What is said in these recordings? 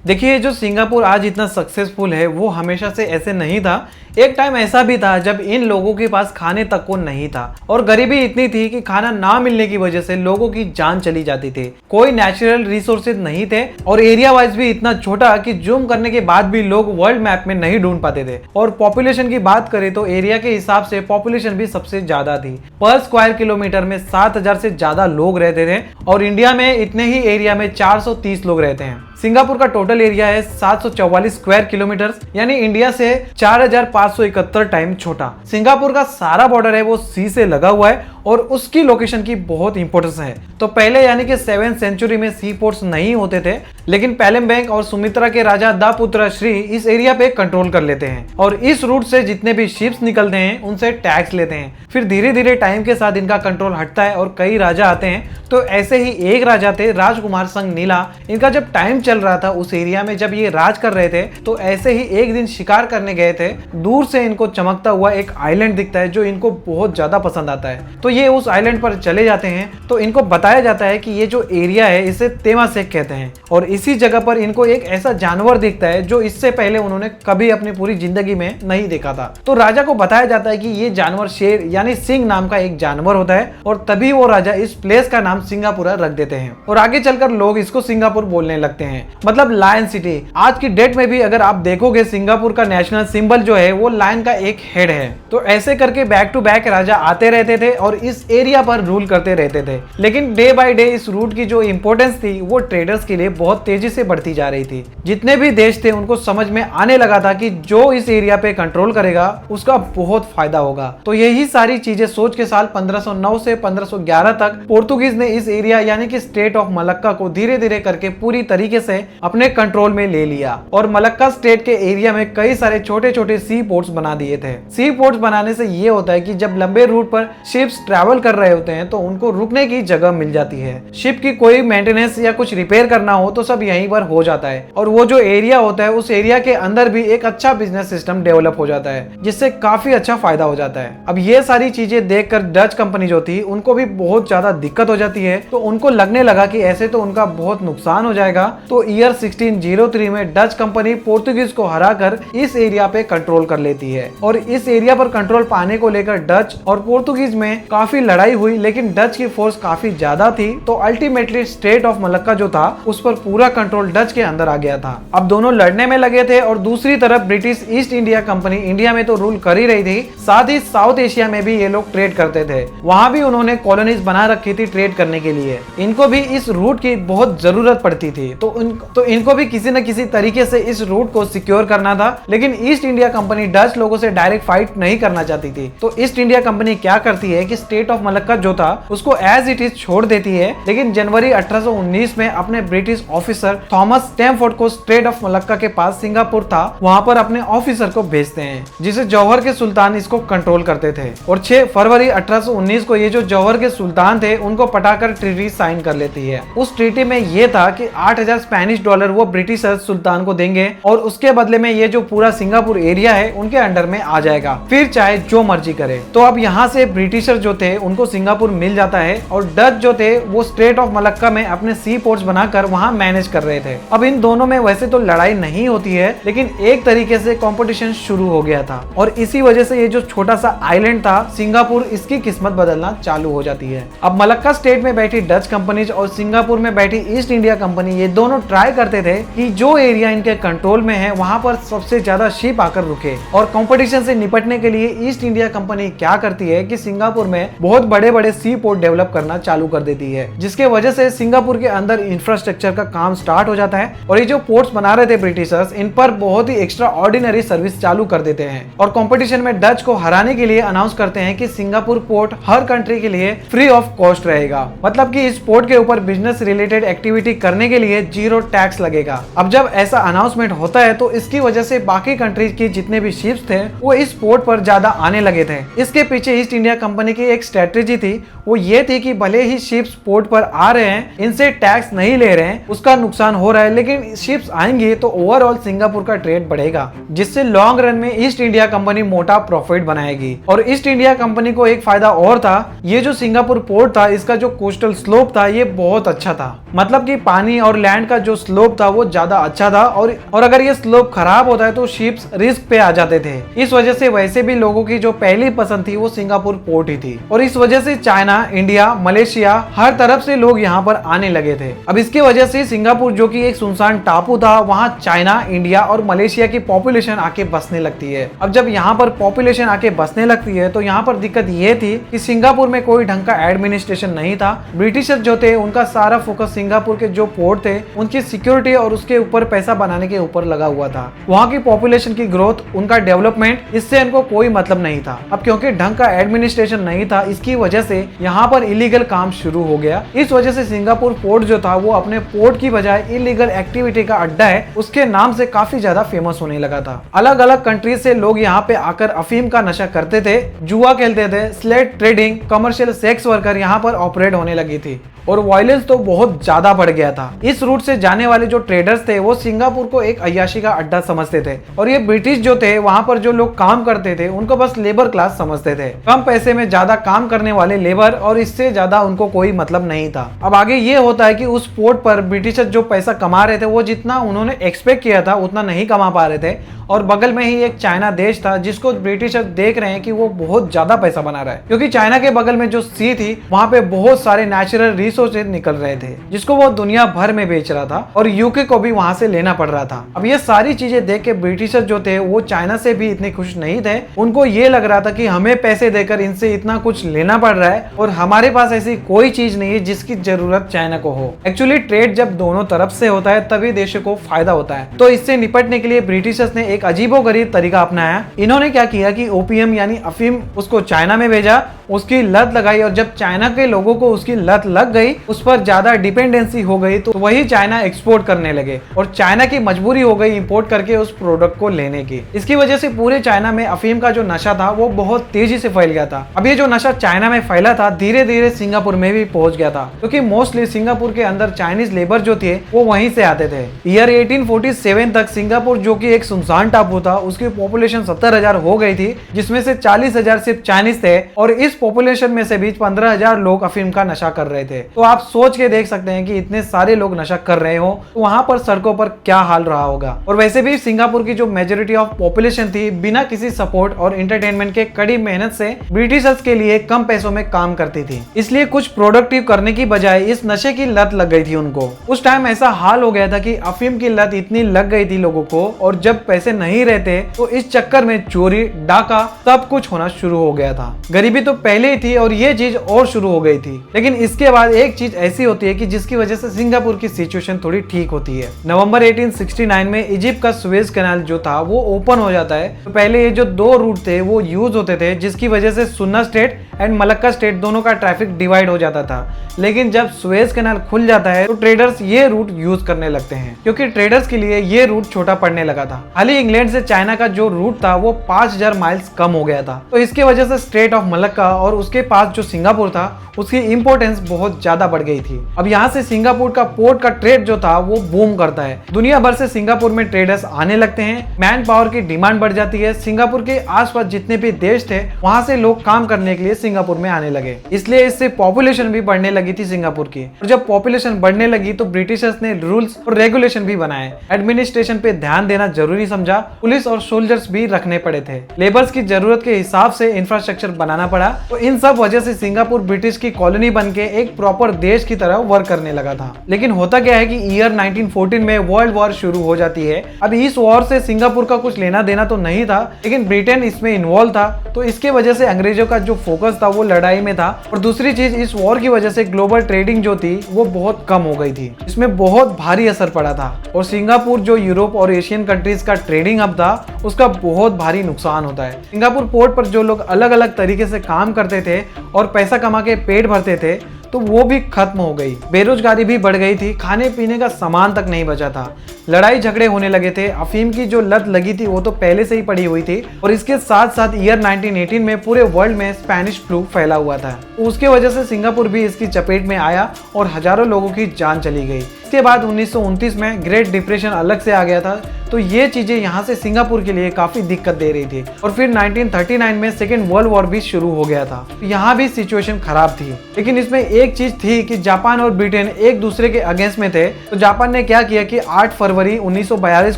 देखिए, जो सिंगापुर आज इतना सक्सेसफुल है वो हमेशा से ऐसे नहीं था। एक टाइम ऐसा भी था जब इन लोगों के पास खाने तक को नहीं था और गरीबी इतनी थी कि खाना ना मिलने की वजह से लोगों की जान चली जाती थी। कोई नेचुरल रिसोर्सेज नहीं थे और एरिया वाइज भी इतना छोटा कि जूम करने के बाद भी लोग वर्ल्ड मैप में नहीं ढूंढ पाते थे। और पॉपुलेशन की बात करें तो एरिया के हिसाब से पॉपुलेशन भी सबसे ज्यादा थी। पर स्क्वायर किलोमीटर में 7,000 से ज्यादा लोग रहते थे और इंडिया में इतने ही एरिया में 430 लोग रहते हैं। सिंगापुर का टोटल एरिया है 744 स्क्वायर किलोमीटर, यानी इंडिया से 4,571 टाइम छोटा। सिंगापुर का सारा बॉर्डर है वो सी से लगा हुआ है और उसकी लोकेशन की बहुत इंपॉर्टेंस है। तो पहले यानी कि 7th सेंचुरी में सी पोर्ट्स नहीं होते थे, लेकिन पैलेम्बैंग और सुमित्रा के राजा दा पुत्र श्री इस एरिया पे कंट्रोल कर लेते हैं और इस रूट से जितने भी शिप्स निकलते हैं उनसे टैक्स लेते हैं। फिर धीरे धीरे टाइम के साथ इनका कंट्रोल हटता है और कई राजा आते हैं। तो ऐसे ही एक राजा थे राजकुमार संग नीला। इनका जब टाइम चल रहा था उस एरिया में, जब ये राज कर रहे थे, तो ऐसे ही एक दिन शिकार करने गए थे। दूर से इनको चमकता हुआ एक आइलैंड दिखता है जो इनको बहुत ज्यादा पसंद आता है। तो ये उस आइलैंड पर चले जाते हैं। तो इनको बताया जाता है कि ये जो एरिया है इसे तेमासेक कहते हैं और इसी जगह पर इनको एक ऐसा जानवर दिखता है जो इससे पहले उन्होंने कभी अपनी पूरी जिंदगी में नहीं देखा था। तो राजा को बताया जाता है कि ये जानवर शेर यानी सिंह नाम का एक जानवर होता है और तभी वो राजा इस प्लेस का नाम सिंगापुरा रख देते हैं और आगे चलकर लोग इसको सिंगापुर बोलने लगते हैं, मतलब लायन सिटी। आज की डेट में भी अगर आप देखोगे सिंगापुर का नेशनल सिंबल जो है वो लायन का एक हेड है। तो ऐसे करके बैक टू बैक राजा आते रहते थे और इस एरिया पर रूल करते रहते थे। लेकिन डे बाय डे इस रूट की जो इंपॉर्टेंस थी वो ट्रेडर्स के लिए बहुत तेजी से बढ़ती जा रही थी। जितने भी देश थे उनको समझ में आने लगा था कि जो इस एरिया पे कंट्रोल करेगा उसका बहुत फायदा होगा। तो यही सारी चीजें सोच के साल 1509 से 1511 तक पोर्तुगीज ने इस एरिया यानी कि स्टेट ऑफ मलक्का को धीरे धीरे करके पूरी तरीके से अपने कंट्रोल में ले लिया और मलक्का स्टेट के एरिया में कई सारे छोटे छोटे सी पोर्ट्स बना दिए थे। सी पोर्ट्स बनाने से ये होता है कि जब लंबे रूट पर शिप्स ट्रैवल कर रहे होते हैं तो उनको रुकने की जगह मिल जाती है। शिप की कोई मेंटेनेंस या कुछ रिपेयर करना हो तो सब यहीं पर हो जाता है और वो जो एरिया होता है उस एरिया के अंदर भी एक अच्छा बिजनेस सिस्टम डेवलप हो जाता है जिससे काफी अच्छा फायदा हो जाता है। अब ये सारी चीजें देखकर डच कंपनी जो थी उनको भी बहुत ज्यादा दिक्कत हो जाती है। तो उनको लगने लगा कि ऐसे तो उनका बहुत नुकसान हो जाएगा। तो ईयर 1603 में डच कंपनी पोर्तुगीज को हराकर इस एरिया पे कंट्रोल कर लेती है और इस एरिया पर कंट्रोल पाने को लेकर डच और पोर्तुगीज में काफी लड़ाई हुई, लेकिन डच की फोर्स काफी ज्यादा थी। तो अल्टीमेटली स्टेट ऑफ मलक्का जो था उस पर पूरा कंट्रोल डच के अंदर आ गया था। अब दोनों लड़ने में लगे थे और दूसरी तरफ British east India company India में तो रूल कर ही रही थी, साथ ही साउथ एशिया में भी ये लोग ट्रेड करते थे। वहां भी उन्होंने कॉलोनीज बना रखी थी ट्रेड करने के लिए। इनको भी इस रूट की बहुत जरूरत पड़ती थी। तो इनको भी किसी न किसी तरीके से इस रूट को सिक्योर करना था। लेकिन ईस्ट इंडिया कंपनी डच लोगों से डायरेक्ट फाइट नहीं करना चाहती थी। तो ईस्ट इंडिया कंपनी क्या करती है कि स्टेट ऑफ मलक्का जो था उसको एज इट इज छोड़ देती है। लेकिन जनवरी 1819 में अपने ब्रिटिश ऑफिसर थॉमस स्टैमफोर्ड को स्टेट ऑफ मलक्का के पास सिंगापुर था वहां पर अपने ऑफिसर को भेजते हैं, जिसे जौहर के सुल्तान इसको कंट्रोल करते थे। और 6 फरवरी 1819 को ये जो जौहर के सुल्तान थे उनको पटाकर ट्रीटी साइन कर लेती है। उस ट्रीटी में ये था कि 8,000 स्पेनिश डॉलर वो ब्रिटिश सुल्तान को देंगे और उसके बदले में ये जो पूरा सिंगापुर एरिया है उनके अंडर में आ जाएगा, फिर चाहे जो मर्जी करे। तो अब यहाँ से ब्रिटिशर जो थे उनको सिंगापुर मिल जाता है और डच जो थे वो स्टेट ऑफ मलक्का में अपने सी पोर्ट्स बनाकर वहां मैनेज कर रहे थे। अब इन दोनों में वैसे तो लड़ाई नहीं होती है, लेकिन एक तरीके से कंपटीशन शुरू हो गया था और इसी वजह से ये जो छोटा सा आइलैंड था सिंगापुर, इसकी किस्मत बदलना चालू हो जाती है। अब मलक्का स्टेट में बैठी डच कंपनीज और सिंगापुर में बैठी ईस्ट इंडिया कंपनी ये दोनों ट्राई करते थे कि जो एरिया इनके कंट्रोल में है वहां पर सबसे ज्यादा शिप आकर रुके। और कंपटीशन से निपटने के लिए ईस्ट इंडिया कंपनी क्या करती है कि सिंगापुर में बहुत बड़े बड़े सी पोर्ट डेवलप करना चालू कर देती है, जिसके वजह से सिंगापुर के अंदर इंफ्रास्ट्रक्चर का काम स्टार्ट हो जाता है और ये जो पोर्ट्स बना रहे थे ब्रिटिशर्स इन पर बहुत ही एक्स्ट्रा ऑर्डिनरी सर्विस चालू कर देते हैं और कंपटीशन में डच को हराने के लिए अनाउंस करते हैं कि सिंगापुर पोर्ट हर कंट्री के लिए फ्री ऑफ कॉस्ट रहेगा। मतलब कि इस पोर्ट के ऊपर बिजनेस रिलेटेड एक्टिविटी करने के लिए 0 टैक्स लगेगा। अब जब ऐसा अनाउंसमेंट होता है तो इसकी वजह से बाकी कंट्रीज की जितने भी शिप्स थे वो इस पोर्ट पर ज्यादा आने लगे थे। इसके पीछे ईस्ट इंडिया कंपनी की एक एक स्ट्रेटेजी थी वो ये थी कि भले ही शिप्स पोर्ट पर आ रहे हैं, इनसे टैक्स नहीं ले रहे हैं, उसका नुकसान हो रहा है, लेकिन शिप्स आएंगे तो ओवरऑल सिंगापुर का ट्रेड बढ़ेगा, जिससे लॉन्ग रन में ईस्ट इंडिया कंपनी मोटा प्रॉफिट बनाएगी। और ईस्ट इंडिया कंपनी को एक फायदा और था, ये जो सिंगापुर पोर्ट था इसका जो कोस्टल स्लोप था ये बहुत अच्छा था, मतलब कि पानी और लैंड का जो स्लोप था वो ज्यादा अच्छा था, और अगर ये स्लोप खराब होता है तो शिप्स रिस्क पे आ जाते थे। इस वजह से वैसे भी लोगों की जो पहली पसंद थी वो सिंगापुर पोर्ट ही थी, और इस वजह से चाइना, इंडिया, मलेशिया हर तरफ से लोग यहाँ पर आने लगे थे। अब इसकी वजह से सिंगापुर जो कि एक सुनसान टापू था, वहाँ चाइना, इंडिया और मलेशिया की पॉपुलेशन आके बसने लगती है। अब जब यहाँ पर पॉपुलेशन आके बसने लगती है तो यहाँ पर दिक्कत ये थी कि सिंगापुर में कोई ढंग का एडमिनिस्ट्रेशन नहीं था। ब्रिटिशर जो थे उनका सारा फोकस सिंगापुर के जो पोर्ट थे उनकी सिक्योरिटी और उसके ऊपर पैसा बनाने के ऊपर लगा हुआ था। वहाँ की पॉपुलेशन की ग्रोथ, उनका डेवलपमेंट, इससे इनको कोई मतलब नहीं था। अब क्योंकि ढंग का एडमिनिस्ट्रेशन नहीं था, इसकी वजह से यहाँ पर इलीगल काम शुरू हो गया। इस वजह से सिंगापुर पोर्ट जो था वो अपने पोर्ट की बजाय इलीगल एक्टिविटी का अड्डा है उसके नाम से काफी ज्यादा फेमस होने लगा था। अलग अलग कंट्रीज से लोग यहाँ पे आकर अफीम का नशा करते थे, जुआ खेलते थे, slate trading, commercial sex worker यहाँ पर ऑपरेट होने लगी थी, और वायलेंस तो बहुत ज्यादा बढ़ गया था। इस रूट से जाने वाले जो ट्रेडर्स थे वो सिंगापुर को एक अय्याशी का अड्डा समझते थे, और ये ब्रिटिश जो थे वहाँ पर जो लोग काम करते थे उनको बस लेबर क्लास समझते थे, कम पैसे में ज्यादा काम करने वाले लेबर, और इससे ज्यादा उनको कोई मतलब नहीं था। अब आगे ये होता है कि उस पोर्ट पर ब्रिटिशर जो पैसा कमा रहे थे वो जितना उन्होंने एक्सपेक्ट किया था उतना नहीं कमा पा रहे थे, और बगल में ही एक चाइना देश था जिसको ब्रिटिशर देख रहे हैं कि वो बहुत ज्यादा पैसा बना रहा है, क्योंकि चाइना के बगल में जो सी थी वहाँ पे बहुत सारे नेचुरल रिसोर्सेज निकल रहे थे जिसको वो दुनिया भर में बेच रहा था, और यूके को भी वहाँ से लेना पड़ रहा था। अब ये सारी चीजें देख के ब्रिटिशर जो थे वो चाइना से भी इतने खुश नहीं थे। उनको ये लग रहा था कि हमें पैसे देकर इनसे इतना कुछ लेना पड़ रहा है और हमारे पास ऐसी कोई चीज नहीं है जिसकी जरूरत चाइना को हो। एक्चुअली ट्रेड जब दोनों तरफ से होता है तभी देश को फायदा होता है। तो इससे निपटने के लिए ब्रिटिशर्स ने एक अजीबोगरीब तरीका अपनाया। इन्होंने क्या किया कि ओपीएम यानी अफीम उसको चाइना में भेजा, उसकी लत लगाई, और जब चाइना के लोगों को उसकी लत लग गई, उस पर ज्यादा डिपेंडेंसी हो गई, तो वही चाइना एक्सपोर्ट करने लगे, और चाइना की मजबूरी हो गई इंपोर्ट करके उस प्रोडक्ट को लेने की। इसकी वजह से पूरे चाइना में अफीम का जो नशा था वो बहुत तेजी से फैल गया था। अब ये जो नशा चाइना में फैला था धीरे धीरे सिंगापुर में भी पहुंच गया था, क्योंकि मोस्टली सिंगापुर के अंदर चाइनीज लेबर जो थे वो वहीं से आते थे। ईयर 1847 तक सिंगापुर जो कि एक सुनसान टापू था उसकी पॉपुलेशन 70,000 हो गई थी, जिसमें से 40,000 सिर्फ चाइनीज थे, और इस पॉपुलेशन में से भी 15,000 लोग अफीम का नशा कर रहे थे। तो आप सोच के देख सकते हैं कि इतने सारे लोग नशा कर रहे हो तो वहां पर सड़कों पर क्या हाल रहा होगा। और वैसे भी सिंगापुर की जो मेजोरिटी ऑफ पॉपुलेशन थी बिना किसी सपोर्ट और एंटरटेनमेंट के कड़ी मेहनत से ब्रिटिशर्स के लिए कम पैसों में काम करती थी, इसलिए कुछ प्रोडक्टिव करने की बजाय इस नशे की लत लग गई थी उनको। उस टाइम ऐसा हाल हो गया था कि अफीम की लत इतनी लग गई थी लोगों को, और जब पैसे नहीं रहते तो इस चक्कर में चोरी, डाका सब कुछ होना शुरू हो गया था। गरीबी तो पहले ही थी और ये चीज और शुरू हो गई थी, लेकिन इसके बाद एक चीज ऐसी होती है कि जिसकी वजह से सिंगापुर की सिचुएशन थोड़ी ठीक होती है। नवंबर 1869 में इजिप्ट का सुएज कैनाल जो था वो ओपन हो जाता है। तो पहले ये जो दो रूट थे वो यूज होते थे, जिसकी वजह से सुन्ना स्टेट एंड मलक्का स्टेट दोनों का ट्रैफिक डिवाइड हो जाता था। लेकिन जब सुएज कैनाल खुल जाता है तो ट्रेडर्स ये रूट यूज करने लगते हैं, क्योंकि ट्रेडर्स के लिए ये रूट छोटा पड़ने लगा था। हालांकि इंग्लैंड से चाइना का जो रूट था वो 5000 माइल्स कम हो गया था, तो इसके वजह से स्ट्रेट ऑफ मलक्का और उसके पास जो सिंगापुर था उसकी इंपोर्टेंस बहुत ज्यादा बढ़ गई थी। अब यहाँ से सिंगापुर का पोर्ट का ट्रेड जो था वो बूम करता है। दुनिया भर से सिंगापुर में ट्रेडर्स आने लगते हैं, मैन पावर की डिमांड बढ़ जाती है। सिंगापुर के आसपास जितने भी देश थे वहां से लोग काम करने के लिए सिंगापुर में आने लगे, इसलिए इससे पॉपुलेशन भी बढ़ने लगी थी सिंगापुर की। और जब पॉपुलेशन बढ़ने लगी तो ब्रिटिशर्स ने रूल्स और रेगुलेशन भी बनाए। एडमिनिस्ट्रेशन पे ध्यान देना जरूरी समझा, पुलिस और सोल्जर्स भी रखने पड़े थे, लेबर्स की जरूरत के हिसाब से इंफ्रास्ट्रक्चर बनाना पड़ा। तो इन सब वजह से सिंगापुर ब्रिटिश की कॉलोनी बन के एक प्रॉपर देश की तरह वर्क करने लगा था। लेकिन होता क्या है कि ईयर 1914 में वर्ल्ड वॉर शुरू हो जाती है। अब इस वॉर से सिंगापुर का कुछ लेना देना तो नहीं था, लेकिन ब्रिटेन इसमें इन्वॉल्व था, तो इसके वजह से अंग्रेजों का जो फोकस था वो लड़ाई में था। और दूसरी चीज, इस वॉर की वजह से ग्लोबल ट्रेडिंग जो थी वो बहुत कम हो गई थी, इसमें बहुत भारी असर पड़ा था। और सिंगापुर जो यूरोप और एशियन कंट्रीज का ट्रेडिंग हब था उसका बहुत भारी नुकसान होता है। सिंगापुर पोर्ट पर जो लोग अलग अलग तरीके से काम करते थे और पैसा कमा के पेट भरते थे, तो वो भी खत्म हो गई। बेरोजगारी भी बढ़ गई थी, खाने पीने का सामान तक नहीं बचा था, लड़ाई झगड़े होने लगे थे, अफीम की जो लत लगी थी वो तो पहले से ही पड़ी हुई थी, और इसके साथ साथ ईयर 1918 में पूरे वर्ल्ड में स्पेनिश फ्लू फैला हुआ था। उसके वजह से सिंगापुर भी इसकी चपेट में आया और हजारों लोगों की जान चली गई। इसके बाद 1929 में ग्रेट डिप्रेशन अलग से आ गया था, तो ये चीजें यहाँ से सिंगापुर के लिए काफी दिक्कत दे रही थी। और फिर 1939 में सेकेंड वर्ल्ड वॉर भी शुरू हो गया था, यहाँ भी सिचुएशन खराब थी। लेकिन इसमें एक चीज थी कि जापान और ब्रिटेन एक दूसरे के अगेंस्ट में थे। तो जापान ने क्या किया कि 8 फरवरी 1942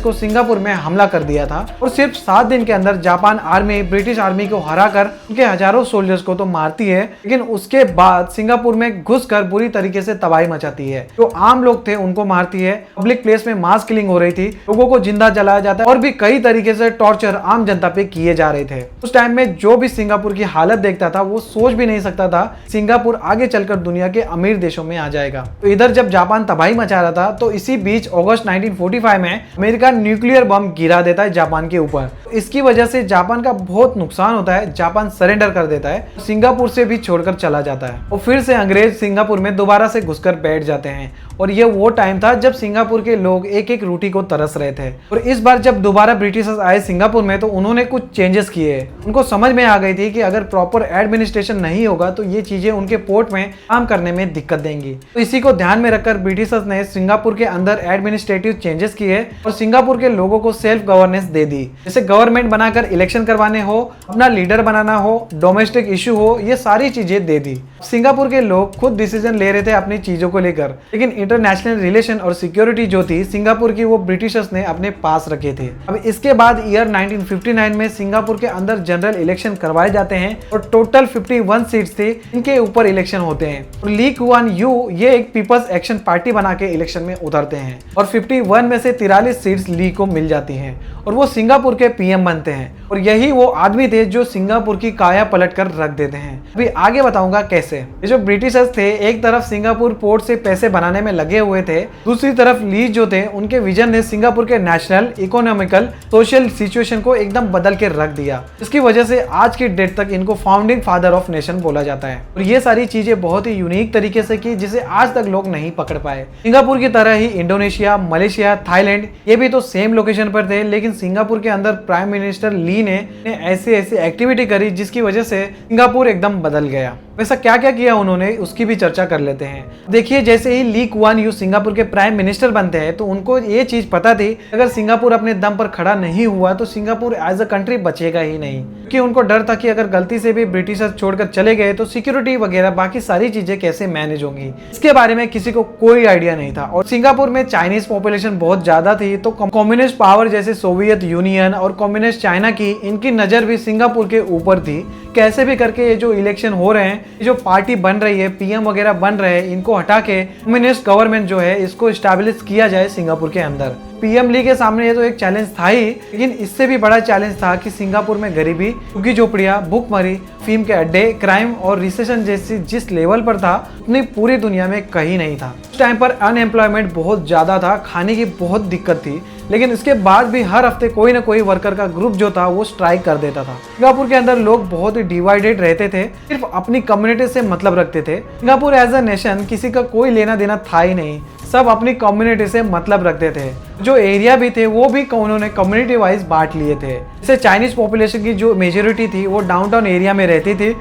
को सिंगापुर में हमला कर दिया था, और सिर्फ 7 दिन के अंदर जापान आर्मी ब्रिटिश आर्मी को हराकर उनके हजारों सोल्जर्स को तो मारती है, लेकिन उसके बाद सिंगापुर में घुसकर बुरी तरीके से तबाही मचाती है। जो आम लोग थे उनको मारती है, पब्लिक प्लेस में मास किलिंग हो रही थी, लोगों को जिंदा जलाया जाता है, और भी कई तरीके से टॉर्चर आम जनता पे किए जा रहे थे। उस टाइम में जो भी सिंगापुर की हालत देखता था वो सोच भी नहीं सकता था सिंगापुर आगे चलकर दुनिया के अमीर देशों में आ जाएगा। तो इधर जब जापान तबाही मचा रहा था, तो इसी बीच अगस्त 1945 में अमेरिका न्यूक्लियर बम गिरा देता है जापान के ऊपर। इसकी वजह से जापान का बहुत नुकसान होता है, जापान सरेंडर कर देता है, सिंगापुर से भी छोड़कर चला जाता है, और फिर से अंग्रेज सिंगापुर में दोबारा से घुसकर बैठ जाते हैं। और ये वो टाइम था जब सिंगापुर के लोग एक एक रोटी को तरस रहे थे। और इस बार जब दोबारा ब्रिटिशर्स आए सिंगापुर में, तो उन्होंने कुछ चेंजेस किए। उनको समझ में आ गई थी कि अगर प्रॉपर एडमिनिस्ट्रेशन नहीं होगा तो ये चीजें उनके पोर्ट में काम करने में दिक्कत देंगी। तो इसी को ध्यान में रखकर ब्रिटिशर्स ने सिंगापुर के अंदर एडमिनिस्ट्रेटिव चेंजेस किए और सिंगापुर के लोगों को सेल्फ गवर्नेंस दे दी। जैसे गवर्नमेंट बनाकर इलेक्शन करवाने हो, अपना लीडर बनाना हो, डोमेस्टिक इशू हो, ये सारी चीजें दे दी। सिंगापुर के लोग खुद डिसीजन ले रहे थे अपनी चीजों को लेकर, लेकिन इंटरनेशनल रिलेशन और सिक्योरिटी जो थी सिंगापुर की, वो ब्रिटिशर्स ने अपने पास रखे थे। अब इसके बाद ईयर 1959 में सिंगापुर के अंदर जनरल इलेक्शन करवाए जाते हैं, और टोटल 51 सीट्स थे, इनके ऊपर इलेक्शन होते हैं। और ली कुआन यू ये एक पीपल्स एक्शन पार्टी बना के इलेक्शन में उतरते हैं, और 51 में से 43 सीट्स ली को मिल जाती हैं, और वो सिंगापुर के पीएम बनते हैं। और यही वो आदमी थे जो सिंगापुर की काया पलट कर रख देते हैं। अभी आगे बताऊंगा कैसे। ये जो ब्रिटिशर्स थे, एक तरफ सिंगापुर पोर्ट से पैसे बनाने में लगे हुए थे, दूसरी तरफ ली जो थे उनके विजन ने सिंगापुर के नेशनल, इकोनॉमिकल, सोशल सिचुएशन को एकदम बदल के रख दिया। इसकी वजह से आज की डेट तक इनको फाउंडिंग फादर ऑफ नेशन बोला जाता है। और ये सारी चीजें बहुत ही यूनिक तरीके से की, जिसे आज तक लोग नहीं पकड़ पाए। सिंगापुर की तरह ही इंडोनेशिया, मलेशिया, थाईलैंड ये भी तो सेम लोकेशन पर थे, लेकिन सिंगापुर के अंदर प्राइम मिनिस्टर ली ने ऐसी एक्टिविटी करी जिसकी वजह से सिंगापुर एकदम बदल गया। वैसा क्या क्या किया उन्होंने, उसकी भी चर्चा कर लेते हैं। देखिए, जैसे ही ली कुआन यू सिंगापुर के प्राइम मिनिस्टर बनते हैं, तो उनको ये चीज पता थी अगर सिंगापुर अपने दम पर खड़ा नहीं हुआ तो सिंगापुर एज अ कंट्री बचेगा ही नहीं, क्योंकि उनको डर था कि अगर गलती से भी ब्रिटिशर्स छोड़कर चले गए तो सिक्योरिटी वगैरह बाकी सारी चीजें कैसे मैनेज होंगी, इसके बारे में किसी को कोई आइडिया नहीं था। और सिंगापुर में चाइनीज पॉपुलेशन बहुत ज्यादा थी, तो कम्युनिस्ट पावर जैसे सोवियत यूनियन और कम्युनिस्ट चाइना की, इनकी नजर भी सिंगापुर के ऊपर थी। कैसे भी करके ये जो इलेक्शन हो रहे हैं, ये जो पार्टी बन रही है, पीएम वगैरह बन रहे हैं, इनको हटा के कम्युनिस्ट गवर्नमेंट जो है इसको स्टैब्लिश किया जाए सिंगापुर के अंदर। पीएम ली के सामने ये तो एक चैलेंज था ही, लेकिन इससे भी बड़ा चैलेंज था कि सिंगापुर में गरीबी, झुग्गी झोपड़ियां, भूखमरी, फीम के अड्डे, क्राइम और रिसेशन जैसी जिस लेवल पर था उतनी पूरी दुनिया में कहीं नहीं था। उस टाइम पर अनएम्प्लॉयमेंट बहुत ज्यादा था, खाने की बहुत दिक्कत थी, लेकिन इसके बाद भी हर हफ्ते कोई ना कोई वर्कर का ग्रुप जो था वो स्ट्राइक कर देता था। सिंगापुर के अंदर लोग बहुत ही डिवाइडेड रहते थे, सिर्फ अपनी कम्युनिटी से मतलब रखते थे। सिंगापुर एज अ नेशन किसी का कोई लेना देना था ही नहीं, सब अपनी कम्युनिटी से मतलब रखते थे। जो एरिया भी थे वो भी उन्होंने कम्युनिटी वाइज बांट लिए थे। जैसे चाइनीज पॉपुलेशन की जो मेजोरिटी थी वो डाउनटाउन एरिया में रहती थी,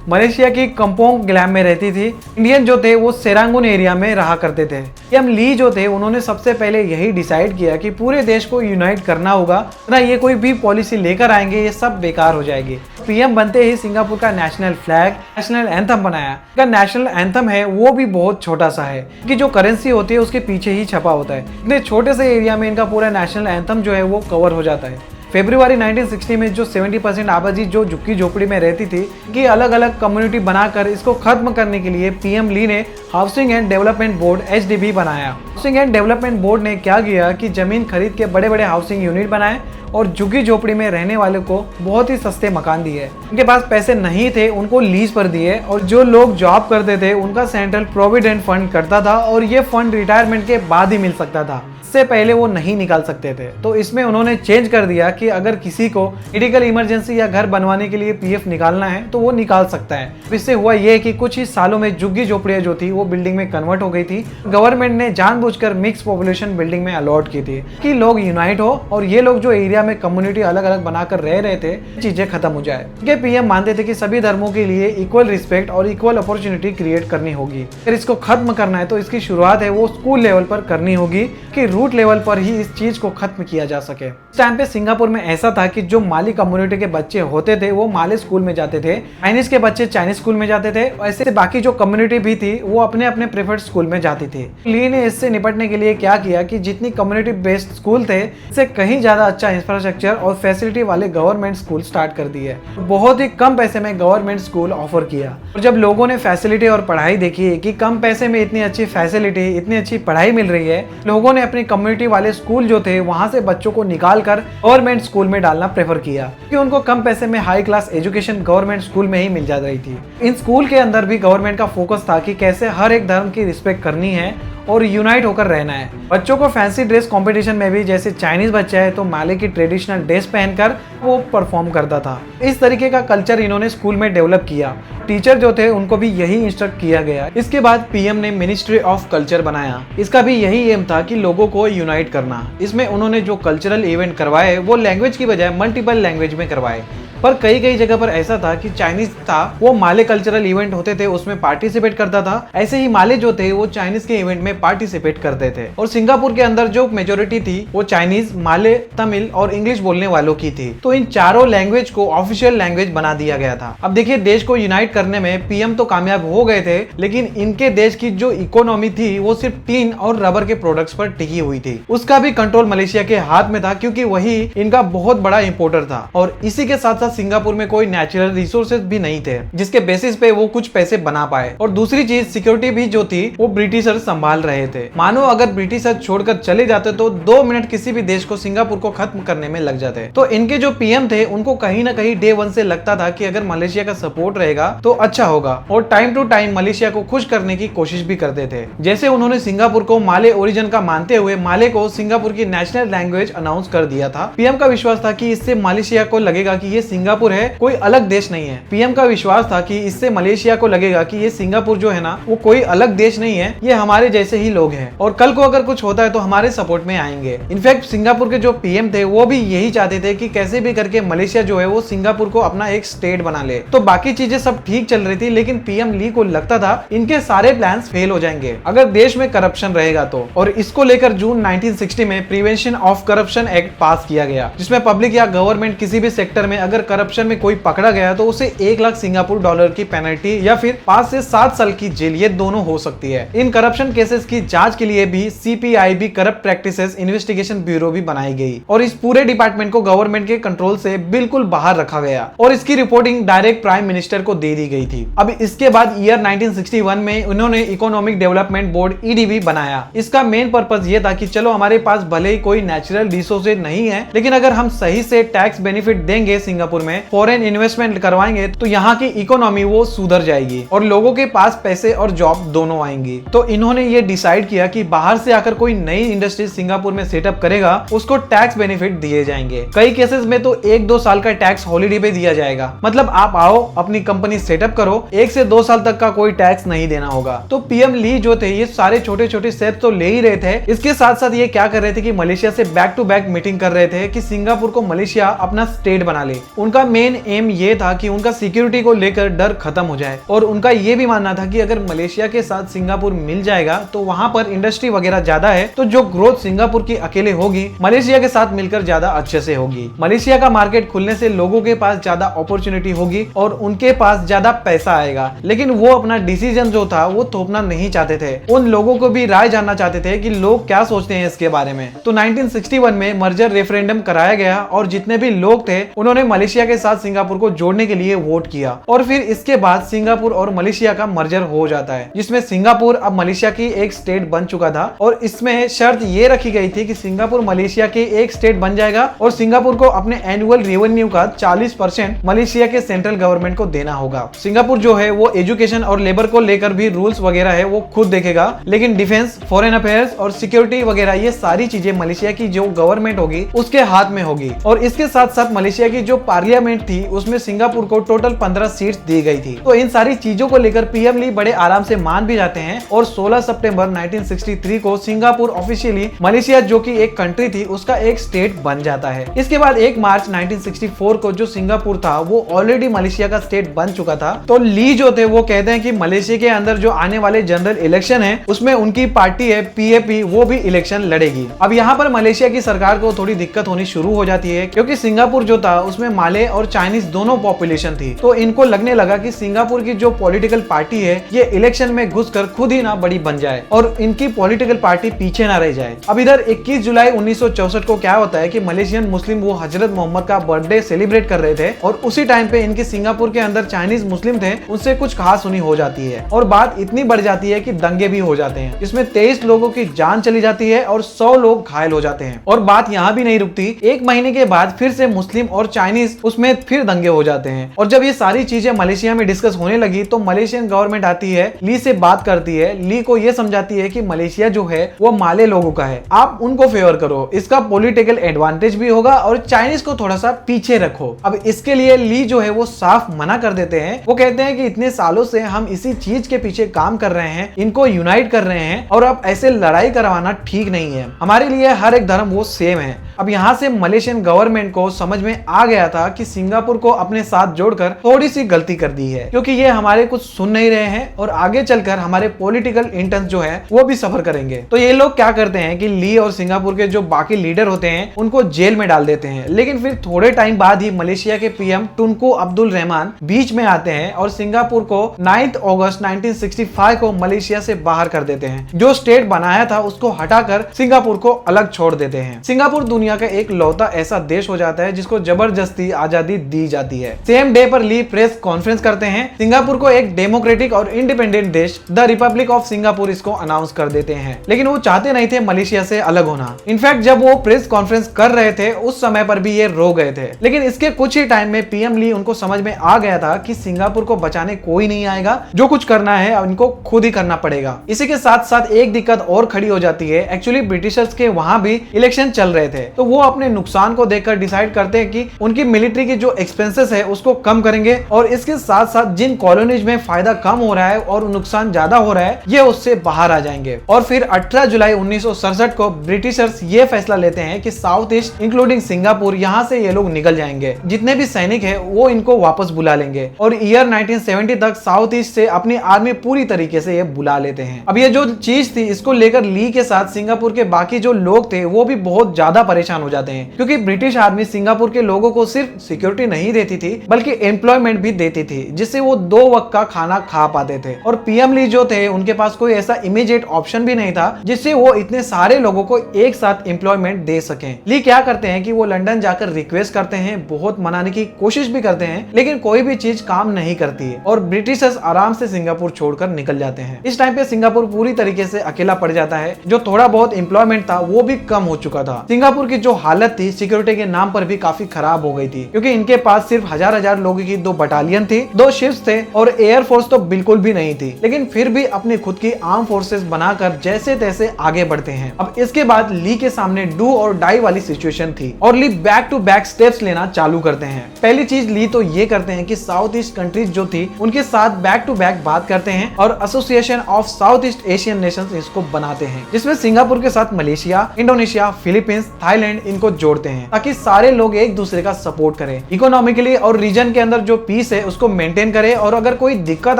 मलेशिया की कंपोंग ग्लैम में रहती थी, इंडियन जो थे वो सेरांगुन एरिया में रहा करते थे। पीएम ली जो थे उन्होंने सबसे पहले यही डिसाइड किया कि पूरे देश को यूनाइट करना होगा, ना ये कोई भी पॉलिसी लेकर आएंगे ये सब बेकार हो जाएगी। पीएम बनते ही सिंगापुर का नेशनल फ्लैग, नेशनल एंथम बनाया। इनका नेशनल एंथम है वो भी बहुत छोटा सा है, कि जो करेंसी होती है उसके पीछे ही छपा होता है। इतने छोटे से एरिया में इनका पूरा नेशनल एंथम जो है वो कवर हो जाता है। फरवरी 1960 में जो 70% आबादी जो झुग्गी झोपड़ी में रहती थी, कि अलग अलग कम्युनिटी बनाकर इसको खत्म करने के लिए पीएम ली ने housing and development board HDB बनाया। हाउसिंग एंड डेवलपमेंट बोर्ड ने क्या किया कि जमीन खरीद के बड़े बड़े हाउसिंग यूनिट बनाए और झुग्गी झोपड़ी में रहने वाले को बहुत ही सस्ते मकान दिए। उनके पास पैसे नहीं थे, उनको लीज पर दिए, और जो लोग जॉब करते थे उनका सेंट्रल प्रोविडेंट फंड करता था, और ये फंड रिटायरमेंट के बाद ही मिल सकता था, इससे पहले वो नहीं निकाल सकते थे। तो इसमें उन्होंने चेंज कर दिया कि अगर किसी को मेडिकल इमरजेंसी या घर बनवाने के लिए पीएफ निकालना है तो वो निकाल सकता है। इससे हुआ ये कि कुछ ही सालों में झुग्गी झोपड़ियां जो थी वो बिल्डिंग में कन्वर्ट हो गई थी। गवर्नमेंट ने जानबूझकर मिक्स पॉपुलेशन बिल्डिंग में अलॉट की थी कि लोग यूनाइट हो और ये लोग जो एरिया में कम्युनिटी अलग अलग बनाकर रह रहे थे चीजें खत्म हो जाए। ये पीएम मानते थे कि सभी धर्मों के लिए इक्वल रिस्पेक्ट और इक्वल अपॉर्चुनिटी क्रिएट करनी होगी। अगर इसको खत्म करना है तो इसकी शुरुआत है वो स्कूल लेवल पर करनी होगी कि रूट लेवल पर ही इस चीज को खत्म किया जा सके। इस टाइम पे सिंगापुर में ऐसा था कि जो माली कम्युनिटी के बच्चे होते थे वो माले स्कूल में जाते थे, चाइनीज के बच्चे चाइनीज स्कूल में जाते थे, ऐसे बाकी जो कम्युनिटी भी थी वो अपने अपने प्रेफर्ड स्कूल में जाती थी। ली ने इससे निपटने के लिए क्या किया कि जितनी कम्युनिटी बेस्ड स्कूल थे इससे कहीं ज्यादा अच्छा इंफ्रास्ट्रक्चर और फैसिलिटी वाले गवर्नमेंट स्कूल स्टार्ट कर दिए। बहुत ही कम पैसे में गवर्नमेंट स्कूल ऑफर किया और जब लोगों ने फैसिलिटी और पढ़ाई देखी कि कम पैसे में इतनी अच्छी फैसिलिटी, इतनी अच्छी पढ़ाई मिल रही है, लोगों ने अपनी कम्युनिटी वाले स्कूल जो थे वहां से बच्चों को निकाल कर गवर्नमेंट स्कूल में डालना प्रेफर किया क्योंकि उनको कम पैसे में high class education government school में ही मिल जा रही थी। इन स्कूल के अंदर भी गवर्नमेंट का फोकस था कि कैसे हर एक धर्म की रिस्पेक्ट करनी है और यूनाइट होकर रहना है। बच्चों को फैंसी ड्रेस कंपटीशन में भी जैसे चाइनीज बच्चा है तो माले की ट्रेडिशनल ड्रेस पहनकर वो परफॉर्म करता था। इस तरीके का कल्चर इन्होंने स्कूल में डेवलप किया। टीचर जो थे उनको भी यही इंस्ट्रक्ट किया गया। इसके बाद पीएम ने मिनिस्ट्री ऑफ कल्चर बनाया। इसका भी यही एम था कि लोगों को यूनाइट करना। इसमें उन्होंने जो कल्चरल इवेंट करवाए वो लैंग्वेज की बजाय मल्टीपल लैंग्वेज में करवाए। पर कई कई जगह पर ऐसा था कि चाइनीज था वो माले कल्चरल इवेंट होते थे उसमें पार्टिसिपेट करता था, ऐसे ही माले जो थे वो चाइनीज के इवेंट में पार्टिसिपेट करते थे। और सिंगापुर के अंदर जो मेजोरिटी थी वो चाइनीज, माले, तमिल और इंग्लिश बोलने वालों की थी। तो इन चारों लैंग्वेज को ऑफिशियल लैंग्वेज बना दिया गया था। अब देखिए, देश को यूनाइट करने में पीएम तो कामयाब हो गए थे, लेकिन इनके देश की जो इकोनॉमी थी वो सिर्फ टीन और रबर के प्रोडक्ट्स पर टिकी हुई थी। उसका भी कंट्रोल मलेशिया के हाथ में था क्योंकि वही इनका बहुत बड़ा इंपोर्टर था। और इसी के साथ साथ सिंगापुर में कोई नेचुरल रिसोर्सेज भी नहीं थे जिसके बेसिस पे वो कुछ पैसे बना पाए। और दूसरी चीज, सिक्योरिटी भी जो थी वो ब्रिटिशर्स संभाल रहे थे। मानो अगर ब्रिटिशर्स छोड़कर चले जाते तो 2 मिनट किसी भी देश को सिंगापुर को खत्म करने में लग जाते। तो इनके जो पीएम थे उनको कहीं ना कहीं डे 1 से लगता था कि अगर मलेशिया का सपोर्ट रहेगा तो अच्छा होगा, और टाइम टू टाइम मलेशिया को खुश करने की कोशिश भी करते थे। जैसे उन्होंने सिंगापुर को माले ओरिजिन का मानते हुए माले को सिंगापुर की नेशनल लैंग्वेज अनाउंस कर दिया था। पीएम का विश्वास था कि इससे मलेशिया को लगेगा कि ये सिंगापुर है, कोई अलग देश नहीं है। पीएम का विश्वास था कि इससे मलेशिया को लगेगा कि ये सिंगापुर जो है ना वो कोई अलग देश नहीं है, ये हमारे जैसे ही लोग हैं और कल को अगर कुछ होता है तो हमारे सपोर्ट में आएंगे। इनफैक्ट सिंगापुर के जो पीएम थे वो भी यही चाहते थे कि कैसे भी करके मलेशिया जो है वो सिंगापुर को अपना एक स्टेट बना ले। तो बाकी चीजें सब ठीक चल रही थी, लेकिन पीएम ली को लगता था इनके सारे प्लान्स फेल हो जाएंगे अगर देश में करप्शन रहेगा तो। और इसको लेकर जून 1960 में प्रिवेंशन ऑफ करप्शन एक्ट पास किया गया, जिसमें पब्लिक या गवर्नमेंट किसी भी सेक्टर में अगर करप्शन में कोई पकड़ा गया तो उसे 1 लाख सिंगापुर डॉलर की पेनल्टी या फिर 5 से 7 साल की जेल, ये दोनों हो सकती है। इन करप्शन केसेस की जांच के लिए भी CPIB corrupt practices investigation bureau भी बनाई गई और इस पूरे डिपार्टमेंट को गवर्नमेंट के कंट्रोल से बिल्कुल बाहर रखा गया और इसकी रिपोर्टिंग डायरेक्ट प्राइम मिनिस्टर को दे दी गई थी। अब इसके बाद ईयर 1961 में उन्होंने इकोनॉमिक डेवलपमेंट बोर्ड EDB बनाया। इसका मेन पर्पस ये था कि चलो हमारे पास भले ही कोई नेचुरल रिसोर्सेज नहीं है, लेकिन अगर हम सही से टैक्स बेनिफिट देंगे सिंगापुर में, फॉरेन इन्वेस्टमेंट करवाएंगे तो यहाँ की इकोनॉमी वो सुधर जाएगी और लोगों के पास पैसे और जॉब दोनों आएंगी। तो इन्होंने ये डिसाइड किया कि बाहर से आकर कोई नई इंडस्ट्री सिंगापुर में सेटअप करेगा उसको टैक्स बेनिफिट दिए जाएंगे। कई केसेस में तो 1-2 साल का टैक्स हॉलीडे पे दिया जाएगा, मतलब आप आओ अपनी कंपनी सेटअप करो, 1 से 2 साल तक का कोई टैक्स नहीं देना होगा। तो पीएम ली जो थे ये सारे छोटे छोटे स्टेप तो ले ही रहे थे, इसके साथ साथ ये क्या कर रहे थे कि मलेशिया से बैक टू बैक मीटिंग कर रहे थे कि सिंगापुर को मलेशिया अपना स्टेट बना ले। उनका मेन एम ये था कि उनका सिक्योरिटी को लेकर डर खत्म हो जाए और उनका ये भी मानना था कि अगर मलेशिया के साथ सिंगापुर मिल जाएगा तो वहां पर इंडस्ट्री वगैरह ज्यादा है, तो जो ग्रोथ सिंगापुर की अकेले होगी मलेशिया के साथ मिलकर ज्यादा अच्छे से होगी। मलेशिया का मार्केट खुलने से लोगों के पास ज्यादा अपॉर्चुनिटी होगी और उनके पास ज्यादा पैसा आएगा। लेकिन वो अपना डिसीजन जो था वो थोपना नहीं चाहते थे, उन लोगों को भी राय जानना चाहते थे कि लोग क्या सोचते हैं इसके बारे में। तो 1961 में मर्जर रेफरेंडम कराया गया और जितने भी लोग थे उन्होंने मलेशिया मलेशिया के साथ सिंगापुर को जोड़ने के लिए वोट किया और फिर इसके बाद सिंगापुर और मलेशिया का मर्जर हो जाता है, जिसमें सिंगापुर अब मलेशिया की एक स्टेट बन चुका था और इसमें शर्त ये रखी गई थी कि सिंगापुर मलेशिया की एक स्टेट बन जाएगा और सिंगापुर को अपने एनुअल रेवेन्यू का 40% मलेशिया के सेंट्रल गवर्नमेंट को देना होगा। सिंगापुर जो है वो एजुकेशन और लेबर को लेकर भी रूल्स वगैरह है वो खुद देखेगा, लेकिन डिफेंस, फॉरेन अफेयर्स और सिक्योरिटी वगैरह ये सारी चीजें मलेशिया की जो गवर्नमेंट होगी उसके हाथ में होगी। और इसके साथ साथ मलेशिया की जो पार्लियामेंट थी उसमें सिंगापुर को टोटल 15 सीट्स दी गई थी। तो इन सारी चीजों को लेकर पीएम ली बड़े आराम से मान भी जाते हैं और 16 सितंबर 1963 को सिंगापुर ऑफिशियली मलेशिया जो कि एक कंट्री थी उसका एक स्टेट बन जाता है। इसके बाद 1 मार्च 1964 को जो सिंगापुर था वो ऑलरेडी मलेशिया का स्टेट बन चुका था। तो ली जो थे वो कहते हैं कि मलेशिया के अंदर जो आने वाले जनरल इलेक्शन है उसमें उनकी पार्टी है पीएपी वो भी इलेक्शन लड़ेगी। अब यहाँ पर मलेशिया की सरकार को थोड़ी दिक्कत होनी शुरू हो जाती है क्योंकि सिंगापुर जो था उसमें माले और चाइनीज दोनों पॉपुलेशन थी। तो इनको लगने लगा कि सिंगापुर की जो पॉलिटिकल पार्टी है ये इलेक्शन में घुसकर खुद ही ना बड़ी बन जाए और इनकी पॉलिटिकल पार्टी पीछे ना रह जाए। अब इधर 21 जुलाई 1964 को क्या होता है कि मलेशियन मुस्लिम वो हजरत मोहम्मद का बर्थडे सेलिब्रेट कर रहे थे और उसी टाइम पे इनके सिंगापुर के अंदर चाइनीज मुस्लिम थे उनसे कुछ खास सुनी हो जाती है और बात इतनी बढ़ जाती है कि दंगे भी हो जाते हैं, जिसमें 23 लोगों की जान चली जाती है और 100 लोग घायल हो जाते हैं। और बात यहाँ भी नहीं रुकती, 1 महीने के बाद फिर से मुस्लिम और चाइनीज उसमें फिर दंगे हो जाते हैं। और जब ये सारी चीजें मलेशिया में डिस्कस होने लगी तो मलेशियन गवर्नमेंट आती है, ली से बात करती है, ली को ये समझाती है कि मलेशिया जो है वो माले लोगों का है, आप उनको फेवर करो, इसका पॉलिटिकल एडवांटेज भी होगा और चाइनीज को थोड़ा सा पीछे रखो। अब इसके लिए ली जो है वो साफ मना कर देते हैं। वो कहते हैं कि इतने सालों से हम इसी चीज के पीछे काम कर रहे हैं, इनको यूनाइट कर रहे हैं और अब ऐसे लड़ाई करवाना ठीक नहीं है, हमारे लिए हर एक धर्म वो सेम है। अब यहाँ से मलेशियन गवर्नमेंट को समझ में आ गया था कि सिंगापुर को अपने साथ जोड़कर थोड़ी सी गलती कर दी है क्योंकि ये हमारे कुछ सुन नहीं रहे हैं और आगे चलकर हमारे पॉलिटिकल इंटेंस जो है वो भी सफर करेंगे। तो ये लोग क्या करते हैं कि ली और सिंगापुर के जो बाकी लीडर होते हैं उनको जेल में डाल देते हैं, लेकिन फिर थोड़े टाइम बाद ही मलेशिया के पीएम टुनको अब्दुल रहमान बीच में आते हैं और सिंगापुर को 9 अगस्त 1965 को मलेशिया से बाहर कर देते हैं। जो स्टेट बनाया था उसको हटाकर सिंगापुर को अलग छोड़ देते हैं। सिंगापुर दुनिया का एक लौता ऐसा देश हो जाता है जिसको जबरदस्ती आजादी दी जाती है। सेम डे पर ली प्रेस कॉन्फ्रेंस करते हैं, सिंगापुर को एक डेमोक्रेटिक और इंडिपेंडेंट देश द रिपब्लिक ऑफ सिंगापुर इसको अनाउंस कर देते हैं, लेकिन वो चाहते नहीं थे मलेशिया से अलग होना। इनफैक्ट जब वो प्रेस कॉन्फ्रेंस कर रहे थे उस समय पर भी ये रो गए थे, लेकिन इसके कुछ ही टाइम में पीएम ली उनको समझ में आ गया था कि सिंगापुर को बचाने कोई नहीं आएगा, जो कुछ करना है इनको खुद ही करना पड़ेगा। इसी के साथ साथ एक दिक्कत और खड़ी हो जाती है। एक्चुअली ब्रिटिशर्स के वहां भी इलेक्शन चल रहे थे, तो वो अपने नुकसान को देखकर डिसाइड करते हैं कि उनकी मिलिट्री की जो एक्सपेंसेस है उसको कम करेंगे और इसके साथ साथ जिन कॉलोनीज में फायदा कम हो रहा है और नुकसान ज्यादा हो रहा है ये उससे बाहर आ जाएंगे। और फिर 18 जुलाई 1967 को ब्रिटिशर्स ये फैसला लेते हैं कि साउथ ईस्ट इंक्लूडिंग सिंगापुर यहाँ से ये लोग निकल जाएंगे, जितने भी सैनिक है वो इनको वापस बुला लेंगे और ईयर 1970 तक साउथ ईस्ट से अपनी आर्मी पूरी तरीके से ये बुला लेते हैं। अब ये जो चीज थी इसको लेकर ली के साथ सिंगापुर के बाकी जो लोग थे वो भी बहुत ज्यादा परेशान हो जाते हैं, क्योंकि ब्रिटिश आर्मी सिंगापुर के लोगों को सिर्फ सिक्योरिटी नहीं देती थी बल्कि एम्प्लॉयमेंट भी देती थी, जिससे वो 2 वक्त का खाना खा पाते थे। और पीएम ली जो थे उनके पास कोई ऐसा इमीडिएट ऑप्शन भी नहीं था जिससे वो इतने सारे लोगों को एक साथ एम्प्लॉयमेंट दे सकें। ली क्या करते हैं कि वो लंदन जाकर रिक्वेस्ट करते हैं, बहुत मनाने की कोशिश भी करते हैं, लेकिन कोई भी चीज काम नहीं करती है और ब्रिटिशर्स आराम से सिंगापुर छोड़कर निकल जाते हैं। इस टाइम पे सिंगापुर पूरी तरीके से अकेला पड़ जाता है, जो थोड़ा बहुत एम्प्लॉयमेंट था वो भी कम हो चुका था। सिंगापुर की जो हालत थी सिक्योरिटी के नाम पर भी काफी खराब हो गई थी, क्योंकि इनके पास सिर्फ हजार लोगों की 2 बटालियन थी, 2 शिप्स थे और एयर फोर्स तो बिल्कुल भी नहीं थी, लेकिन फिर भी अपनी खुद की आर्म फोर्सेस बनाकर जैसे तैसे आगे बढ़ते हैं। अब इसके बाद ली के सामने डू और डाई वाली सिचुएशन थी और ली बैक टू बैक स्टेप्स लेना चालू करते हैं। पहली चीज ली तो ये करते हैं कि साउथ ईस्ट कंट्रीज जो थी उनके साथ बैक टू बैक बात करते हैं और association of south east Asian Nations इसको बनाते हैं, जिसमें सिंगापुर के साथ मलेशिया, इंडोनेशिया, फिलीपींस, थाईलैंड इनको जोड़ते हैं ताकि सारे लोग एक दूसरे का सपोर्ट करें, इकोनॉमिकली और रीजन के अंदर जो पीस है उसको मेंटेन करे और अगर कोई दिक्कत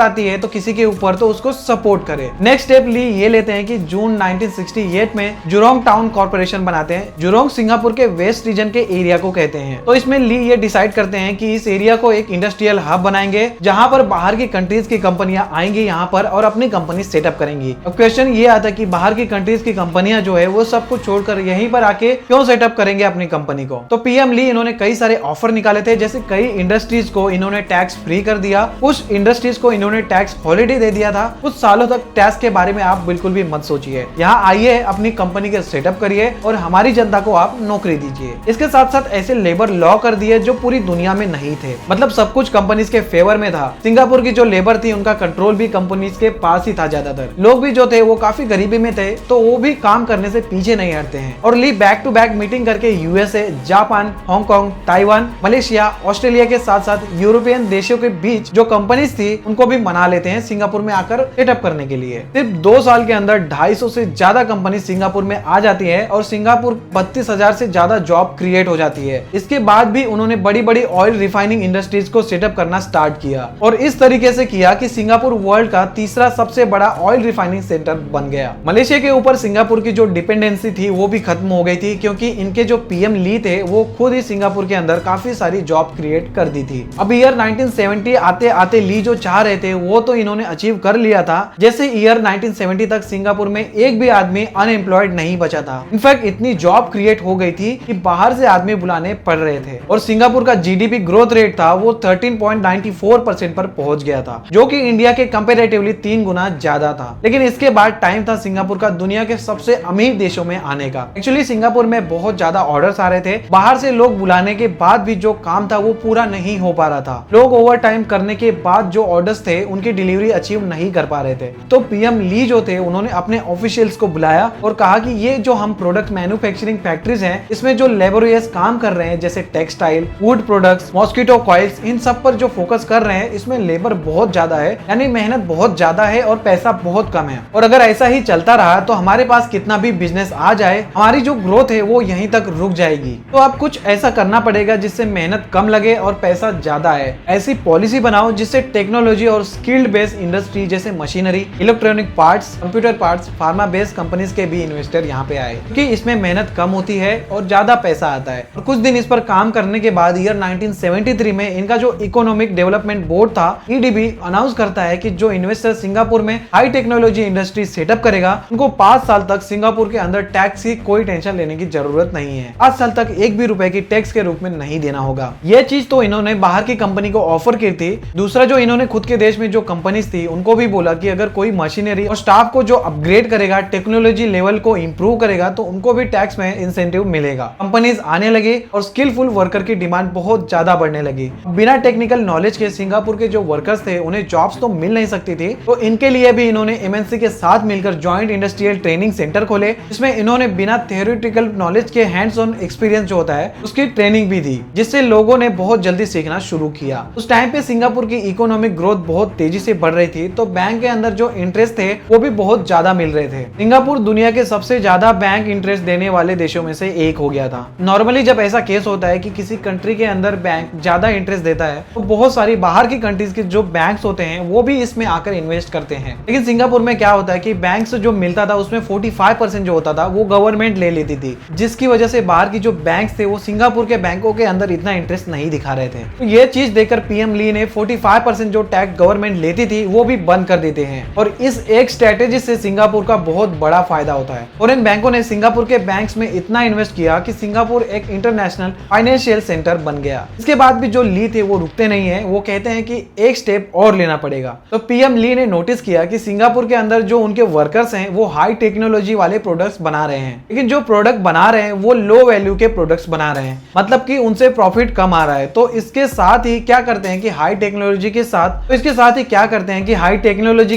आती है तो किसी के ऊपर तो उसको सपोर्ट करे। नेक्स्ट स्टेप ली ये लेते हैं कि जून 1968 में जुरोंग टाउन कॉर्पोरेशन बनाते हैं। जुरोंग सिंगापुर के वेस्ट रीजन के एरिया को कहते हैं। तो इसमें ली ये डिसाइड करते हैं कि इस एरिया को एक इंडस्ट्रियल हब बनाएंगे जहां पर बाहर की कंट्रीज की कंपनियां आएंगी यहाँ पर और अपनी कंपनी सेटअप करेंगी। अब क्वेश्चन ये आता है कि बाहर की कंट्रीज की कंपनियां जो है वो सब कुछ छोड़कर यहीं पर आके क्यों सेटअप करेंगे अपनी कंपनी को। तो पीएम ली इन्होंने कई सारे ऑफर निकाले थे, जैसे कई इंडस्ट्रीज को इन्होंने टैक्स फ्री कर दिया, कुछ इंडस्ट्रीज को इन्होंने टैक्स हॉलिडे दे दिया था। कुछ सालों तक टैक्स के बारे में आप बिल्कुल भी मत सोचिए, यहाँ आइए अपनी कंपनी के सेटअप करिए और हमारी जनता को आप नौकरी दीजिए। इसके साथ साथ ऐसे लेबर लॉ कर दिए जो पूरी दुनिया में नहीं थे, मतलब सब कुछ कंपनीज के फेवर में था। सिंगापुर की जो लेबर थी उनका कंट्रोल भी कंपनीज के पास ही था, ज्यादातर लोग भी जो थे वो काफी गरीबी में थे, तो वो भी काम करने से पीछे नहीं हटते हैं और ली बैक टू बैक मीटिंग करके USA, Japan, Hong Kong, Taiwan, Malaysia, Australia के साथ साथ यूरोपियन देशों के बीच जो कंपनीज थी उनको भी मना लेते हैं सिंगापुर में आकर सेटअप करने के लिए। सिर्फ 2 साल के अंदर 250 से ज्यादा कंपनी सिंगापुर में आ जाती है और सिंगापुर 32,000 से ज्यादा जॉब क्रिएट हो जाती है। इसके बाद भी उन्होंने बड़ी बड़ी ऑयल रिफाइनिंग इंडस्ट्रीज को सेटअप करना स्टार्ट किया और इस तरीके से किया कि सिंगापुर वर्ल्ड का तीसरा सबसे बड़ा ऑयल रिफाइनिंग सेंटर बन गया। मलेशिया के ऊपर सिंगापुर की जो डिपेंडेंसी थी वो भी खत्म हो गई थी, क्योंकि इनके जो पीएम ली थे वो खुद ही सिंगापुर के अंदर काफी सारी जॉब क्रिएट कर दी थी। अब ईयर 1970 आते आते ली जो चाह रहे थे वो तो इन्होंने अचीव कर लिया था। जैसे ईयर 1970 तक सिंगापुर में एक भी आदमी अनएम्प्लॉयड नहीं बचा था। इनफैक्ट इतनी जॉब क्रिएट हो गई थी कि बाहर से आदमी बुलाने पड़ रहे थे और सिंगापुर का जीडीपी ग्रोथ रेट था वो 13.94% पर पहुंच गया था, जो कि इंडिया के कंपैरेटिवली 3 गुना ज्यादा था। लेकिन इसके बाद टाइम था सिंगापुर का दुनिया के सबसे अमीर देशों में आने का। एक्चुअली सिंगापुर में बहुत ज्यादा ऑर्डर्स आ रहे थे, बाहर से लोग बुलाने के बाद भी जो काम था वो पूरा नहीं हो पा रहा था। लोग ओवर टाइम करने के बाद जो ऑर्डर्स थे उनकी डिलीवरी अचीव नहीं कर पा रहे थे। तो पीएम ली जो थे उन्होंने अपने ऑफिशियल्स को बुलाया और कहा कि ये जो हम प्रोडक्ट मैन्युफैक्चरिंग फैक्ट्रीज हैं इसमें जो लेबोरियस काम कर रहे हैं, जैसे textile, wood products, mosquito coils, इन सब पर जो फोकस कर रहे हैं इसमें लेबर बहुत ज्यादा है, यानी मेहनत बहुत ज्यादा है और पैसा बहुत कम है। और अगर ऐसा ही चलता रहा तो हमारे पास कितना भी बिजनेस आ जाए, हमारी जो ग्रोथ है वो यहीं तक रुक जाएगी। तो आप कुछ ऐसा करना पड़ेगा जिससे मेहनत कम लगे और पैसा ज्यादा है। ऐसी पॉलिसी बनाओ जिससे टेक्नोलॉजी और स्किल्ड बेस्ड इंडस्ट्री जैसे machinery, electronic parts, computer parts, pharma based companies के भी इन्वेस्टर यहाँ पे आए, क्योंकि इसमें मेहनत कम होती है और ज्यादा पैसा आता है। और कुछ दिन इस पर काम करने के बाद ईयर 1973 में इनका जो इकोनॉमिक डेवलपमेंट बोर्ड था ईडीबी अनाउंस करता है कि जो इन्वेस्टर सिंगापुर में हाई टेक्नोलॉजी इंडस्ट्री सेटअप करेगा उनको 5 साल तक सिंगापुर के अंदर टैक्स की कोई टेंशन लेने की जरूरत नहीं है। 5 साल तक एक भी रुपए की टैक्स के रूप में नहीं देना होगा। ये चीज तो इन्होंने बाहर की कंपनी को ऑफर की थी। दूसरा जो इन्होंने खुद के देश में जो कंपनीज थी उनको भी बोला कि अगर कोई मशीनरी और स्टाफ को जो अपग्रेड करेगा, टेक्नोलॉजी लेवल को इंप्रूव करेगा, तो उनको भी टैक्स में इंसेंटिव मिलेगा। कंपनीज आने लगे और स्किलफुल वर्कर की डिमांड बहुत ज्यादा बढ़ने लगी। बिना टेक्निकल नॉलेज के सिंगापुर के जो वर्कर्स थे उन्हें जॉब्स तो मिल नहीं सकती थी, तो इनके लिए भी इन्होंने एमएनसी के साथ मिलकर जॉइंट इंडस्ट्रियल ट्रेनिंग सेंटर खोले, जिसमें इन्होंने बिना थियोरेटिकल नॉलेज के हैंड्स ऑन एक्सपीरियंस जो होता है उसकी ट्रेनिंग भी दी, जिससे लोगों ने बहुत जल्दी सीखना शुरू किया। उस टाइम पे सिंगापुर की इकोनॉमिक ग्रोथ बहुत तेजी से बढ़ रही थी, तो बैंक के अंदर जो इंटरेस्ट थे वो भी बहुत ज्यादा मिल रहे थे। सिंगापुर दुनिया के सबसे ज्यादा बैंक इंटरेस्ट देने वाले देशों में से एक हो गया था। नॉर्मली जब ऐसा केस होता है कि किसी कंट्री के अंदर बैंक ज्यादा इंटरेस्ट देता है तो बहुत सारी बाहर की कंट्रीज के जो बैंक्स होते हैं वो भी इसमें आकर इन्वेस्ट करते हैं। लेकिन सिंगापुर में क्या होता है कि बैंक से जो मिलता था उसमें 45% जो होता था वो गवर्नमेंट ले लेती थी, जिसकी वजह से बाहर की जो बैंक्स थे वो सिंगापुर के बैंकों के अंदर इतना इंटरेस्ट नहीं दिखा रहे थे। तो ये चीज देखकर पीएम ली ने 45% जो टैक्स गवर्नमेंट लेती थी वो भी बंद कर देते हैं और इस एक स्ट्रेटेजी से सिंगापुर का बहुत बड़ा फायदा होता है। फॉरेन बैंकों ने सिंगापुर के बैंक्स में इतना इन्वेस्ट किया कि सिंगापुर एक इंटरनेशनल फाइनेंशियल सेंटर बन गया। इसके बाद भी जो ली थे वो रुकते नहीं है, वो कहते हैं कि एक स्टेप और लेना पड़ेगा। तो पीएम ली ने नोटिस किया कि सिंगापुर के अंदर जो उनके वर्कर्स हैं वो हाई टेक्नोलॉजी वाले प्रोडक्ट्स बना रहे हैं, लेकिन जो प्रोडक्ट बना रहे हैं वो लो वैल्यू के प्रोडक्ट्स बना रहे हैं, मतलब कि उनसे प्रॉफिट कम आ रहा है। तो इसके साथ ही क्या करते हैं कि हाई टेक्नोलॉजी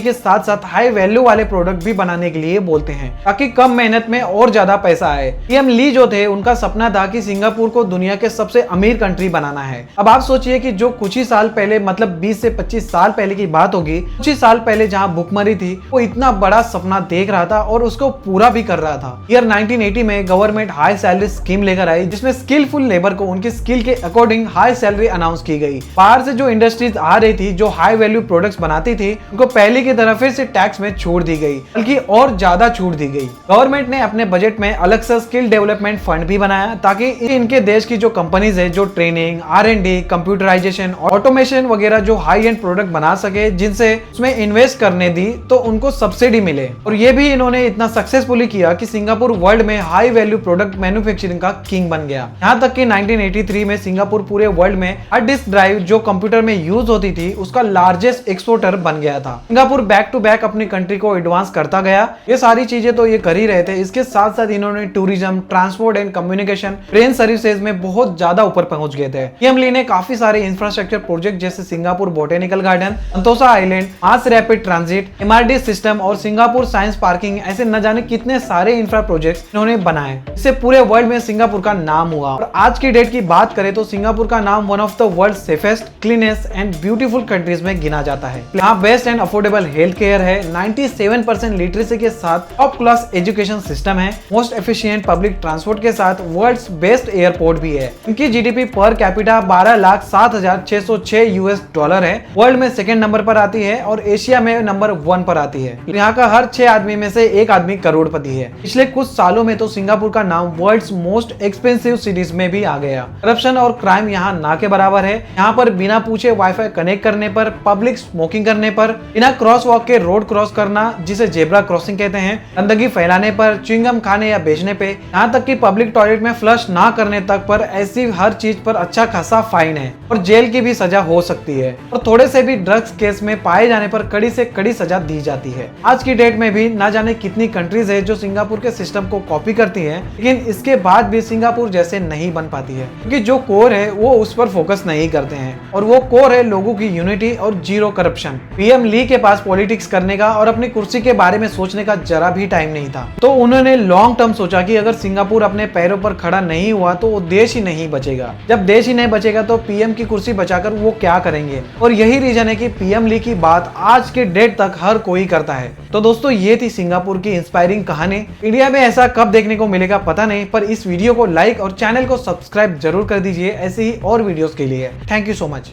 के साथ हाई वैल्यू वाले प्रोडक्ट भी बनाने के लिए बोलते हैं, ताकि कम मेहनत में और ज्यादा पैसा आए। पीएम ली जो थे उनका सपना था कि सिंगापुर को दुनिया के सबसे अमीर कंट्री बनाना है। अब आप सोचिए कि जो कुछ ही साल पहले, मतलब 20 से 25 साल पहले की बात होगी, कुछ ही साल पहले जहां भुखमरी थी, वो इतना बड़ा सपना देख रहा था और उसको पूरा भी कर रहा था। ईयर 1980 में गवर्नमेंट हाई सैलरी स्कीम लेकर आई, जिसमें स्किलफुल लेबर को उनकी स्किल के अकॉर्डिंग हाई सैलरी अनाउंस की गई। बाहर से जो इंडस्ट्रीज आ रही थी जो हाई वैल्यू प्रोडक्ट्स बनाती थी उनको पहले की तरह फिर से टैक्स में छूट दी गई, बल्कि और ज्यादा छूट दी गई। गवर्नमेंट ने अपने बजट में अलग से स्किल डेवलपमेंट फंड भी बनाया, ताकि इनके देश की जो कंपनीज है जो ट्रेनिंग, R&D, कंप्यूटराइजेशन, ऑटोमेशन वगैरह जो हाई एंड प्रोडक्ट बना सके, जिनसे उसमें इन्वेस्ट करने दी तो उनको सब्सिडी मिले। और ये भी इन्होंने इतना सक्सेसफुली किया कि सिंगापुर वर्ल्ड में हाई वैल्यू प्रोडक्ट मैन्युफैक्चरिंग का किंग बन गया। यहाँ तक कि 1983 1993 में सिंगापुर पूरे वर्ल्ड में हार्ड डिस्क ड्राइव जो कंप्यूटर में यूज होती थी उसका लार्जेस्ट एक्सपोर्टर बन गया था। सिंगापुर बैक टू बैक अपनी कंट्री को एडवांस करता गया। ये सारी चीजें तो ये कर ही रहे थे, इसके साथ साथ इन्होंने tourism, transport and communication, train services में बहुत ज्यादा ऊपर पहुंच गए थे। पीएम ली ने काफी सारे इंफ्रास्ट्रक्चर प्रोजेक्ट जैसे Singapore botanical garden, Sentosa island, mass rapid transit, MRT system और सिंगापुर साइंस पार्किंग, ऐसे न जाने कितने सारे इंफ्रा प्रोजेक्ट्स इन्होंने बनाए। इससे पूरे वर्ल्ड में सिंगापुर का नाम हुआ। और आज की डेट की बात करें तो सिंगापुर का नाम one of the world safest, cleanest and beautiful countries में गिना जाता है। यहाँ best and affordable health care है, 97% लिटरेसी के साथ टॉप क्लास एजुकेशन सिस्टम है, मोस्ट एफिशिएंट पब्लिक ट्रांसपोर्ट के साथ वर्ल्ड्स बेस्ट एयरपोर्ट भी है। इनकी GDP per capita 12,07,606 US dollar है, वर्ल्ड में सेकंड नंबर पर आती है और एशिया में नंबर 1 पर आती है। यहाँ का हर 6 आदमी में से 1 आदमी करोड़पति है। पिछले कुछ सालों में तो सिंगापुर का नाम वर्ल्ड्स मोस्ट एक्सपेंसिव सिटीज में भी आ गया। करप्शन और क्राइम यहाँ ना के बराबर है। यहाँ पर बिना पूछे वाईफाई कनेक्ट करने पर, पब्लिक स्मोकिंग करने पर, बिना क्रॉस वॉक के रोड क्रॉस करना जिसे जेब्रा क्रॉसिंग कहते हैं, गंदगी फैलाने पर, च्युइंगम खाने या बेचने पे, यहाँ तक कि पब्लिक टॉयलेट में फ्लश ना करने तक पर, ऐसी हर चीज पर अच्छा खासा फाइन है और जेल की भी सजा हो सकती है। और थोड़े से भी ड्रग्स केस में पाए जाने पर कड़ी से कड़ी सजा दी जाती है। आज की डेट में भी ना जाने कितनी कंट्रीज है जो सिंगापुर के सिस्टम को कॉपी करती हैं, लेकिन इसके बाद भी सिंगापुर जैसे नहीं बन पाती है, क्योंकि जो कोर है वो उस पर फोकस नहीं करते हैं और वो कोर है लोगों की यूनिटी और जीरो करप्शन। पीएम ली के पास पॉलिटिक्स करने का और अपनी कुर्सी के बारे में सोचने का जरा भी टाइम नहीं था, तो उन्होंने लॉन्ग टर्म सोचा कि अगर सिंगापुर अपने पैरों पर खड़ा नहीं हुआ तो वो देश ही नहीं बचेगा। जब देश ही नहीं बचेगा तो पीएम की कुर्सी बचाकर वो क्या करेंगे, और यही रीजन है कि पीएम ली की बात आज के डेट तक हर कोई करता है। तो दोस्तों ये थी सिंगापुर की इंस्पायरिंग कहानी। इंडिया में ऐसा कब देखने को मिलेगा पता नहीं, पर इस वीडियो को लाइक और चैनल को सब्सक्राइब जरूर कर दीजिए ऐसे ही और वीडियोस के लिए। Thank you so much.